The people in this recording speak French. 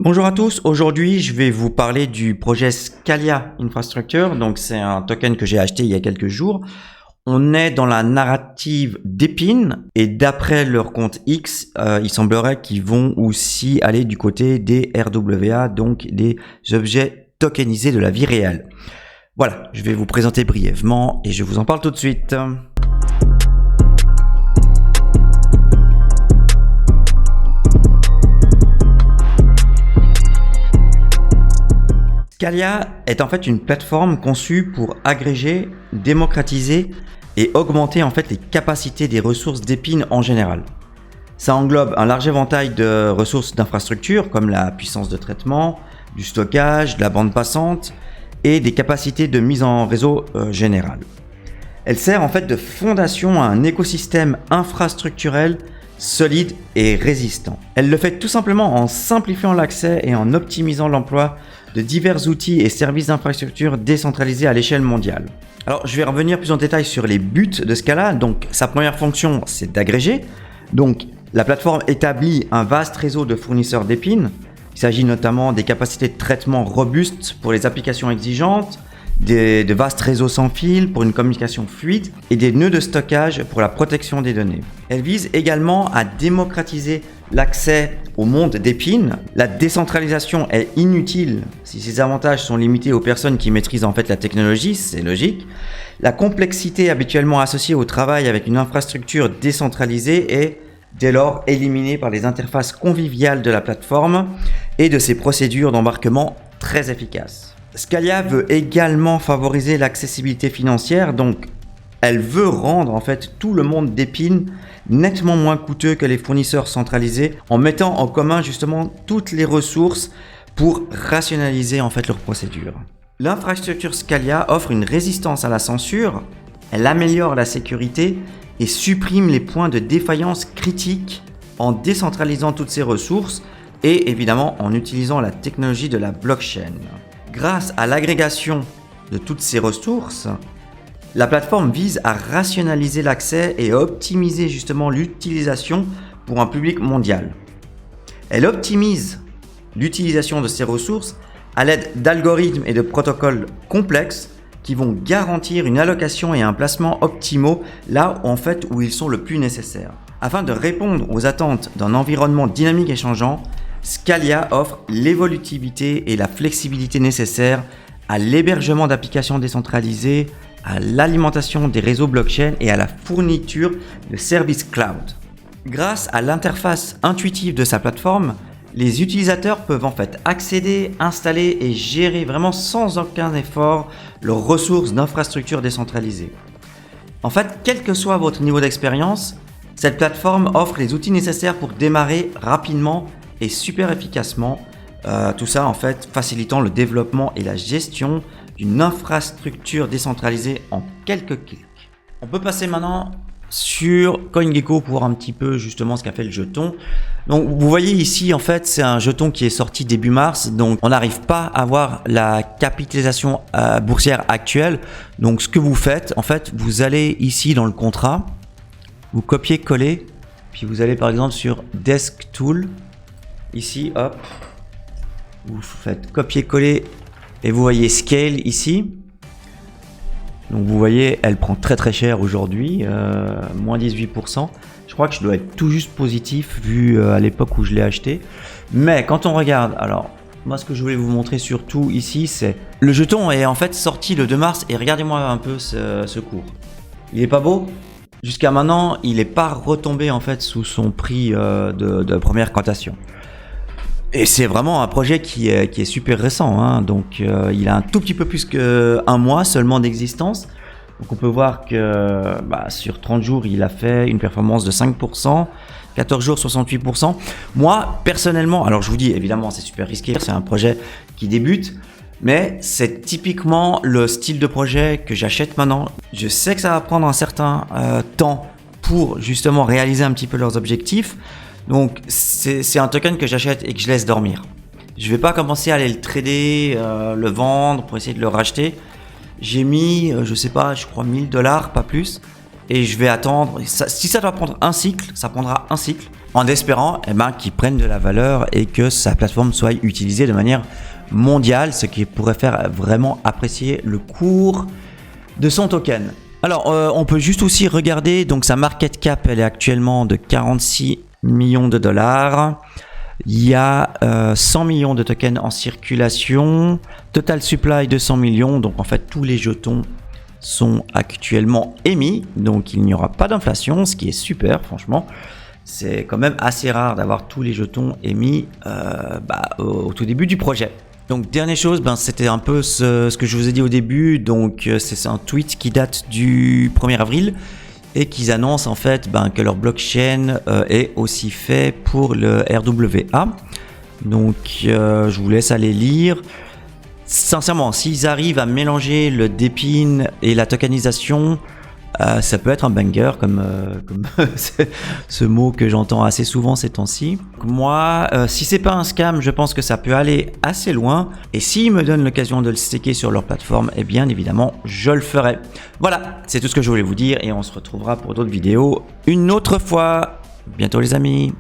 Bonjour à tous, aujourd'hui je vais vous parler du projet Scalia Infrastructure, donc c'est un token que j'ai acheté il y a quelques jours. On est dans la narrative d'Epin et d'après leur compte X, il semblerait qu'ils vont aussi aller du côté des RWA, donc des objets tokenisés de la vie réelle. Voilà, je vais vous présenter brièvement et je vous en parle tout de suite. Scalia est en fait une plateforme conçue pour agréger, démocratiser et augmenter en fait les capacités des ressources d'Epin en général. Ça englobe un large éventail de ressources d'infrastructure comme la puissance de traitement, du stockage, de la bande passante et des capacités de mise en réseau général. Elle sert en fait de fondation à un écosystème infrastructurel solide et résistant. Elle le fait tout simplement en simplifiant l'accès et en optimisant l'emploi de divers outils et services d'infrastructure décentralisés à l'échelle mondiale. Alors, je vais revenir plus en détail sur les buts de Scala. Donc, sa première fonction, c'est d'agréger. Donc, la plateforme établit un vaste réseau de fournisseurs d'Epin. Il s'agit notamment des capacités de traitement robustes pour les applications exigeantes, de vastes réseaux sans fil pour une communication fluide et des nœuds de stockage pour la protection des données. Elle vise également à démocratiser l'accès au monde d'Epin. La décentralisation est inutile si ses avantages sont limités aux personnes qui maîtrisent en fait la technologie, c'est logique. La complexité habituellement associée au travail avec une infrastructure décentralisée est dès lors éliminée par les interfaces conviviales de la plateforme et de ses procédures d'embarquement très efficaces. Scalia veut également favoriser l'accessibilité financière, donc elle veut rendre en fait tout le monde d'Epin nettement moins coûteux que les fournisseurs centralisés en mettant en commun justement toutes les ressources pour rationaliser en fait leurs procédures. L'infrastructure Scalia offre une résistance à la censure, elle améliore la sécurité et supprime les points de défaillance critiques en décentralisant toutes ces ressources et évidemment en utilisant la technologie de la blockchain. Grâce à l'agrégation de toutes ces ressources, la plateforme vise à rationaliser l'accès et à optimiser justement l'utilisation pour un public mondial. Elle optimise l'utilisation de ces ressources à l'aide d'algorithmes et de protocoles complexes qui vont garantir une allocation et un placement optimaux là en fait où ils sont le plus nécessaires. Afin de répondre aux attentes d'un environnement dynamique et changeant, Scalia offre l'évolutivité et la flexibilité nécessaires à l'hébergement d'applications décentralisées, à l'alimentation des réseaux blockchain et à la fourniture de services cloud. Grâce à l'interface intuitive de sa plateforme, les utilisateurs peuvent en fait accéder, installer et gérer vraiment sans aucun effort leurs ressources d'infrastructures décentralisées. En fait, quel que soit votre niveau d'expérience, cette plateforme offre les outils nécessaires pour démarrer rapidement et super efficacement, tout ça en fait facilitant le développement et la gestion d'une infrastructure décentralisée en quelques clics. On peut passer maintenant sur CoinGecko pour voir un petit peu justement ce qu'a fait le jeton. Donc vous voyez ici en fait c'est un jeton qui est sorti début mars, donc on n'arrive pas à voir la capitalisation boursière actuelle. Donc ce que vous faites en fait, vous allez ici dans le contrat, vous copiez-coller, puis vous allez par exemple sur Desk Tool. Ici, hop, vous faites copier-coller et vous voyez Scale ici. Donc vous voyez, elle prend très très cher aujourd'hui, moins 18%. Je crois que je dois être tout juste positif vu à l'époque où je l'ai acheté. Mais quand on regarde, alors moi ce que je voulais vous montrer surtout ici, c'est le jeton est en fait sorti le 2 mars et regardez-moi un peu ce cours. Il est pas beau ? Jusqu'à maintenant, il n'est pas retombé en fait sous son prix de première cotation. Et c'est vraiment un projet qui est super récent, hein. Donc il a un tout petit peu plus qu'un mois seulement d'existence. Donc on peut voir que sur 30 jours, il a fait une performance de 5%, 14 jours 68%. Moi, personnellement, alors je vous dis évidemment c'est super risqué, c'est un projet qui débute, mais c'est typiquement le style de projet que j'achète maintenant. Je sais que ça va prendre un certain temps pour justement réaliser un petit peu leurs objectifs. Donc c'est un token que j'achète et que je laisse dormir. Je vais pas commencer à aller le trader, le vendre pour essayer de le racheter. J'ai mis, je crois $1000, pas plus. Et je vais attendre. Si ça doit prendre un cycle, ça prendra un cycle. en espérant qu'ils prennent de la valeur et que sa plateforme soit utilisée de manière mondiale, ce qui pourrait faire vraiment apprécier le cours de son token. Alors, on peut juste aussi regarder, donc sa market cap, elle est actuellement de 46 millions de dollars. Il y a 100 millions de tokens en circulation, total supply de 100 millions, donc en fait tous les jetons sont actuellement émis, donc il n'y aura pas d'inflation, ce qui est super franchement. C'est quand même assez rare d'avoir tous les jetons émis au tout début du projet. Donc dernière chose, c'était un peu ce que je vous ai dit au début, donc c'est un tweet qui date du 1er avril et qu'ils annoncent en fait que leur blockchain est aussi fait pour le RWA. Donc je vous laisse aller lire. Sincèrement, s'ils arrivent à mélanger le DePIN et la tokenisation, ça peut être un banger comme ce mot que j'entends assez souvent ces temps-ci. Moi, si c'est pas un scam, je pense que ça peut aller assez loin. Et s'ils me donnent l'occasion de le staker sur leur plateforme, eh bien évidemment, je le ferai. Voilà, c'est tout ce que je voulais vous dire et on se retrouvera pour d'autres vidéos une autre fois. Bientôt les amis.